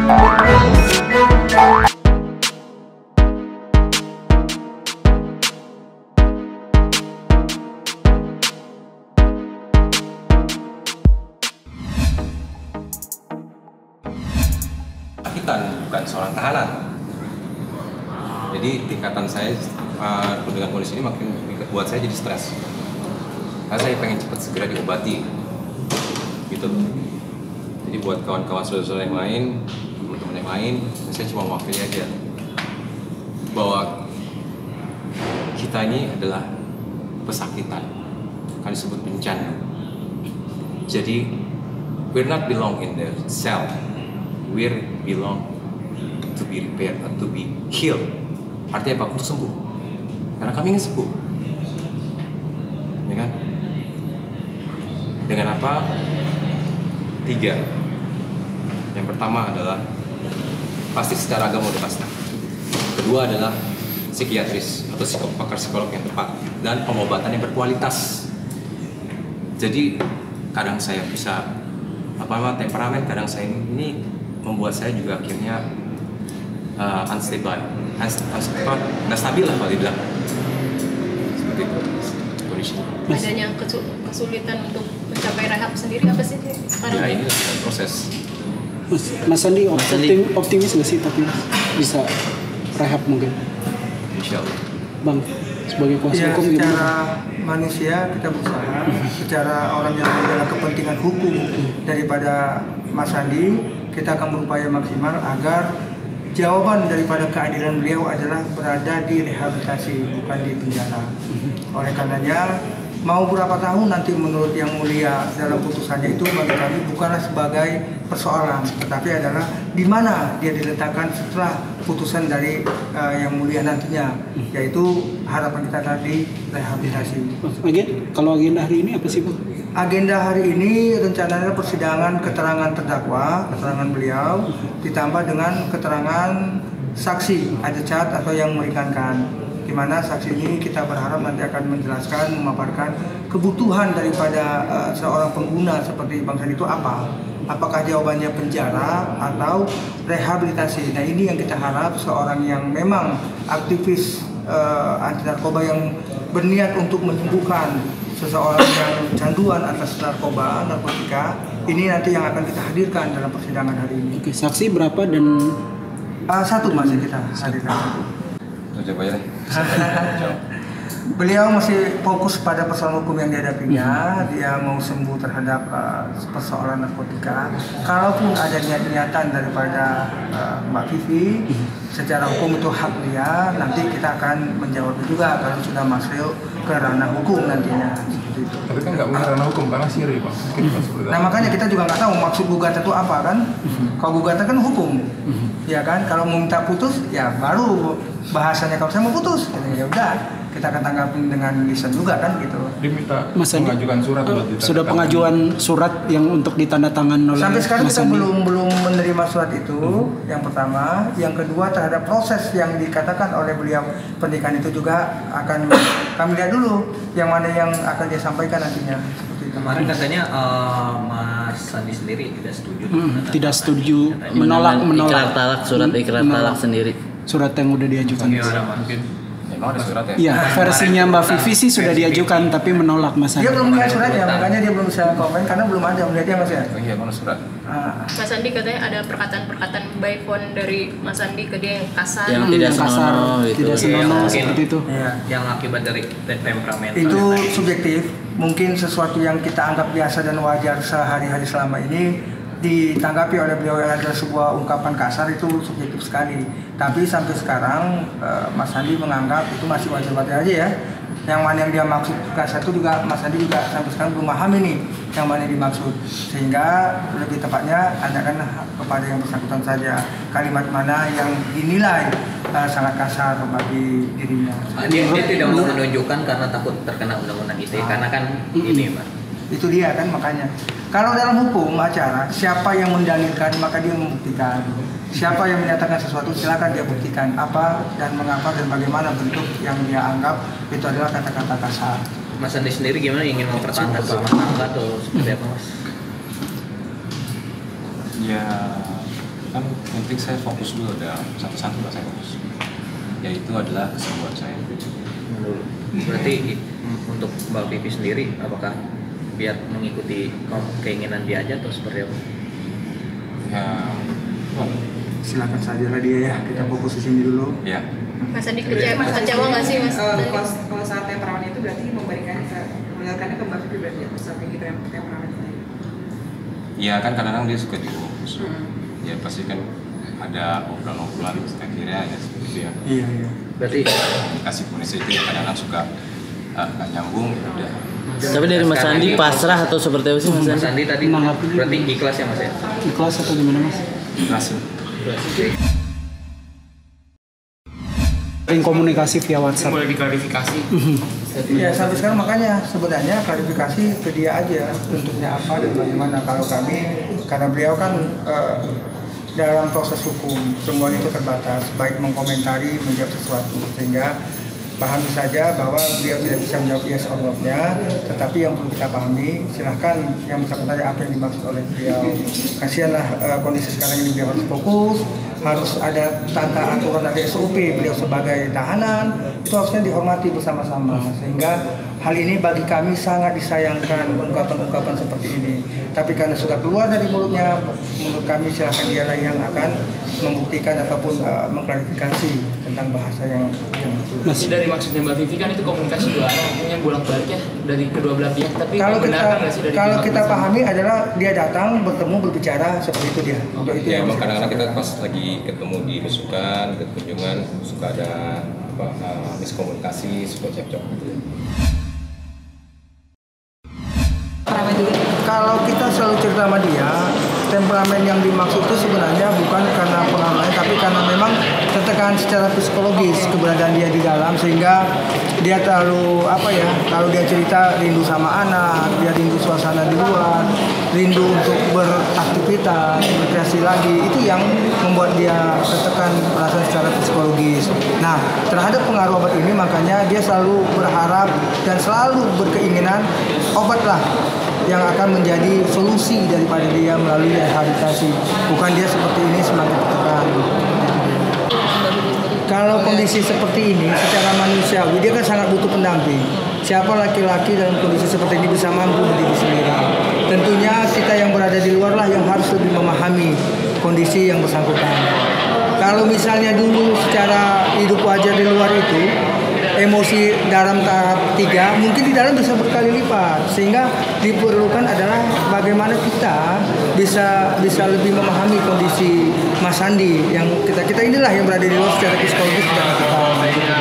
Bukan seorang tahanan. Jadi tingkatan saya dengan kondisi ini makin buat saya jadi stres. Karena saya pengen cepat segera diobati, gitu. Jadi buat kawan-kawan saudara-saudara yang lain, teman-teman yang lain, saya cuma mewakili aja bahwa kita ini adalah pesakitan, kan disebut bencana. Jadi we're not belong in the cell. We belong to be repaired or to be healed. Artinya apa? Untuk sembuh. Karena kami ingin sembuh. Ya kan? Dengan apa? 3. Yang pertama adalah pasti secara agama udah pasti. Kedua adalah psikiatris atau pakar psikolog yang tepat dan pengobatan yang berkualitas. Jadi kadang saya bisa temperamen, kadang saya ini membuat saya juga akhirnya unstable, nggak stabil lah kalau dibilang seperti itu kondisinya. Adanya kesulitan untuk mencapai rehab sendiri apa sih sekarang? Ya ini adalah proses. Mas Andi optimis nggak sih tapi bisa rehab mungkin? Insya Allah. Bang, sebagai kuasa hukum secara gimana? manusia kita berusaha, secara orang yang adalah kepentingan hukum daripada Mas Andi, kita akan berupaya maksimal agar jawaban daripada keadilan beliau adalah berada di rehabilitasi, bukan di penjara. Oleh karenanya, mau berapa tahun nanti menurut Yang Mulia dalam putusannya itu bagi kami bukanlah sebagai persoalan, tetapi adalah di mana dia diletakkan setelah putusan dari Yang Mulia nantinya, yaitu harapan kita tadi rehabilitasi. Kalau agenda hari ini apa sih, Bang? Agenda hari ini rencananya persidangan keterangan terdakwa, keterangan beliau, ditambah dengan keterangan saksi, ada cat atau yang meringankan. Di mana saksi ini kita berharap nanti akan menjelaskan, memaparkan kebutuhan daripada seorang pengguna seperti Bang Sandi itu apa. Apakah jawabannya penjara atau rehabilitasi. Nah ini yang kita harap seorang yang memang aktivis anti narkoba yang berniat untuk menyembuhkan seseorang yang canduan atas narkotika, ini nanti yang akan kita hadirkan dalam persidangan hari ini. Oke, saksi berapa dan? 1 masih kita hadirkan. Coba ya. Beliau masih fokus pada persoalan hukum yang dihadapinya. Dia mau sembuh terhadap persoalan narkotika. Kalaupun ada niat-niatan daripada Mbak Vivi, secara hukum itu hak dia. Nanti kita akan menjawab juga kalau sudah masuk ke ranah hukum nantinya. Seperti itu. Tapi kan nggak mungkin ranah hukum karena siri, Pak. Nah makanya kita juga nggak tahu maksud gugatan itu apa kan. Kalau gugatan kan hukum, ya kan. Kalau mau minta putus, ya baru bahasanya kalau saya mau putus, ya udah. Kita akan tanggapin dengan lisan juga kan gitu. Diminta Mas Andi, pengajuan surat sudah pengajuan surat yang untuk ditandatangan oleh sampai sekarang Mas kita Andi. belum menerima surat itu. Yang pertama, yang kedua terhadap proses yang dikatakan oleh beliau pernikahan itu juga akan kami lihat dulu yang mana yang akan dia sampaikan nantinya. Seperti itu. Kemarin katanya Mas Sandi sendiri tidak setuju. Tidak setuju, menolak Ikrar talak, surat ikrar talak sendiri. surat yang udah diajukan. mungkin. Memang ada surat ya? Iya, versinya Mbak Vivi sih sudah diajukan tapi menolak Mas Dia Andi. belum melihat suratnya, makanya dia belum bisa komen karena belum ada melihatnya Mas ya. Oh iya, mana surat? Mas Andi katanya ada perkataan-perkataan by phone dari Mas Andi ke dia yang kasar. Yang tidak kasar, senonoh gitu. tidak senonoh seperti itu. Iya. Yang akibat dari temperamental. Itu subjektif, mungkin sesuatu yang kita anggap biasa dan wajar sehari-hari selama ini ditanggapi oleh beliau adalah sebuah ungkapan kasar, itu subjektif sekali. Tapi sampai sekarang Mas Andi menganggap itu masih wajar-wajar aja ya. Yang mana yang dia maksud kasar itu juga Mas Andi juga sampai sekarang belum paham ini yang mana yang dimaksud. Sehingga lebih tepatnya tanyakan kepada yang bersangkutan saja kalimat mana yang dinilai sangat kasar bagi dirinya. Dia tidak mau menunjukkan karena takut terkena undang-undang ITE karena kan ini Pak. Itu dia kan makanya. Kalau dalam hukum acara, siapa yang mendalilkan maka dia membuktikan. Siapa yang menyatakan sesuatu silakan dia buktikan apa dan mengapa dan bagaimana bentuk yang dia anggap itu adalah kata-kata kasar. Mas Andi sendiri gimana, ingin mempertahankan rumah tangga atau seperti apa Mas? Ya kan yang penting saya fokus dulu, ada satu-satu lah saya fokus, yaitu adalah kesembuhan saya. Berarti untuk Mbak Vivi sendiri apakah biar mengikuti keinginan dia aja atau seperti apa? Ya, Silakan saja lah dia ya, kita fokus di sini dulu. ya. Mas Andi kecewa nggak sih Mas? Kalau saat temperamen itu berarti meninggalkannya ke Mbak Vivi berarti ya, saat gitu yang temperamen itu. Iya kan kadang-kadang dia suka dibungkus. Ya pasti kan ada obrolan-obrolan akhirnya ya seperti itu ya. Iya. Berarti Kasih komunikasi itu ya kadang-kadang suka nggak nyambung ya udah. Tapi dari Mas Andi pasrah atau seperti apa sih Mas Mas Andi? Andi tadi Menanggapi. berarti ikhlas ya Mas ya? Ikhlas atau gimana Mas? Berhasil. Sering komunikasi via WhatsApp. Boleh diklarifikasi. Ya sampai sekarang makanya sebenarnya klarifikasi ke dia aja bentuknya apa dan bagaimana. Kalau kami, karena beliau kan dalam proses hukum semua itu terbatas, baik mengkomentari menjawab sesuatu, sehingga pahami saja bahwa beliau tidak bisa menjawab yes or no-nya, tetapi yang perlu kita pahami, silahkan yang bersangkutan apa yang dimaksud oleh beliau. Kasihanlah kondisi sekarang ini beliau harus fokus, harus ada tata aturan, ada SOP beliau sebagai tahanan, itu harusnya dihormati bersama-sama, sehingga hal ini bagi kami sangat disayangkan ungkapan-ungkapan seperti ini. Tapi karena sudah keluar dari mulutnya, menurut kami silahkan dialah yang akan membuktikan ataupun mengklarifikasi tentang bahasa yang Mas, Dari maksudnya Mbak Vivi kan itu komunikasi dua arah, artinya bolak-balik ya dari kedua belah pihak. Tapi kalau kita pahami adalah dia datang bertemu berbicara seperti itu dia. Untuk itu Ya yang emang kadang-kadang kita pas lagi ketemu di besukan, ke kunjungan suka ada miskomunikasi, suka cekcok gitu. Kalau kita selalu cerita sama dia, temperamen yang dimaksud itu sebenarnya bukan karena pengalaman, tapi karena memang tertekan secara psikologis keberadaan dia di dalam, sehingga dia terlalu kalau dia cerita rindu sama anak, dia rindu suasana di luar, rindu untuk beraktivitas, berkreasi lagi, itu yang membuat dia tertekan perasaan secara psikologis. Nah, terhadap pengaruh obat ini makanya dia selalu berharap dan selalu berkeinginan obatlah yang akan menjadi solusi daripada dia melalui rehabilitasi. Bukan dia seperti ini semakin tertekan. Kalau kondisi seperti ini secara manusiawi dia kan sangat butuh pendamping. Siapa laki-laki dalam kondisi seperti ini bisa mampu berdiri sendiri? Tentunya kita yang berada di luar lah yang harus lebih memahami kondisi yang bersangkutan. Kalau misalnya dulu secara hidup wajar di luar itu emosi dalam tahap 3 mungkin di dalam bisa berkali lipat, sehingga diperlukan adalah bagaimana kita bisa lebih memahami kondisi Mas Andi yang kita inilah yang berada di luar secara psikologis dan kita.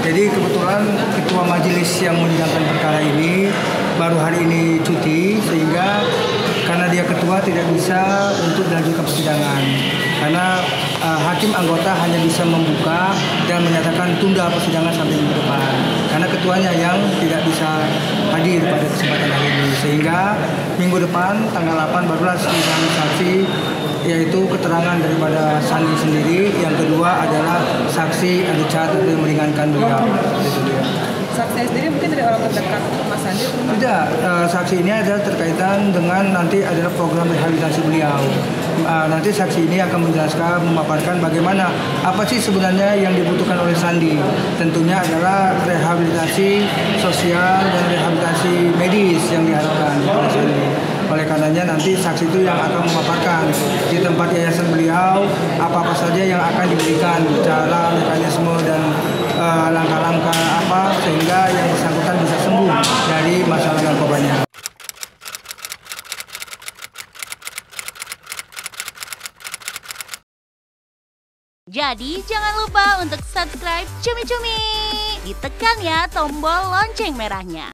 Jadi kebetulan ketua majelis yang menyidangkan perkara ini baru hari ini cuti, sehingga karena dia ketua tidak bisa untuk dilanjutkan persidangan. Karena hakim anggota hanya bisa membuka dan menyatakan tunda persidangan sampai minggu depan. Karena ketuanya yang tidak bisa hadir pada kesempatan hari ini. Sehingga minggu depan tanggal 8 barulah sidang saksi, yaitu keterangan daripada Sandi sendiri. Yang kedua adalah saksi Richard yang meringankan beliau. Saksi sendiri mungkin dari orang terdekat Mas Andi? Tidak, saksi ini adalah terkaitan dengan nanti adalah program rehabilitasi beliau. Nanti saksi ini akan menjelaskan, memaparkan bagaimana, apa sih sebenarnya yang dibutuhkan oleh Sandi. Tentunya adalah rehabilitasi sosial dan rehabilitasi medis yang diharapkan oleh Sandi. Oleh karenanya nanti saksi itu yang akan memaparkan di tempat yayasan beliau apa-apa saja yang akan diberikan, cara, mekanisme, dan langkah-langkah apa sehingga yang bersangkutan bisa sembuh dari masalah narkobanya. Jadi jangan lupa untuk subscribe Cumi Cumi. Ditekan ya tombol lonceng merahnya.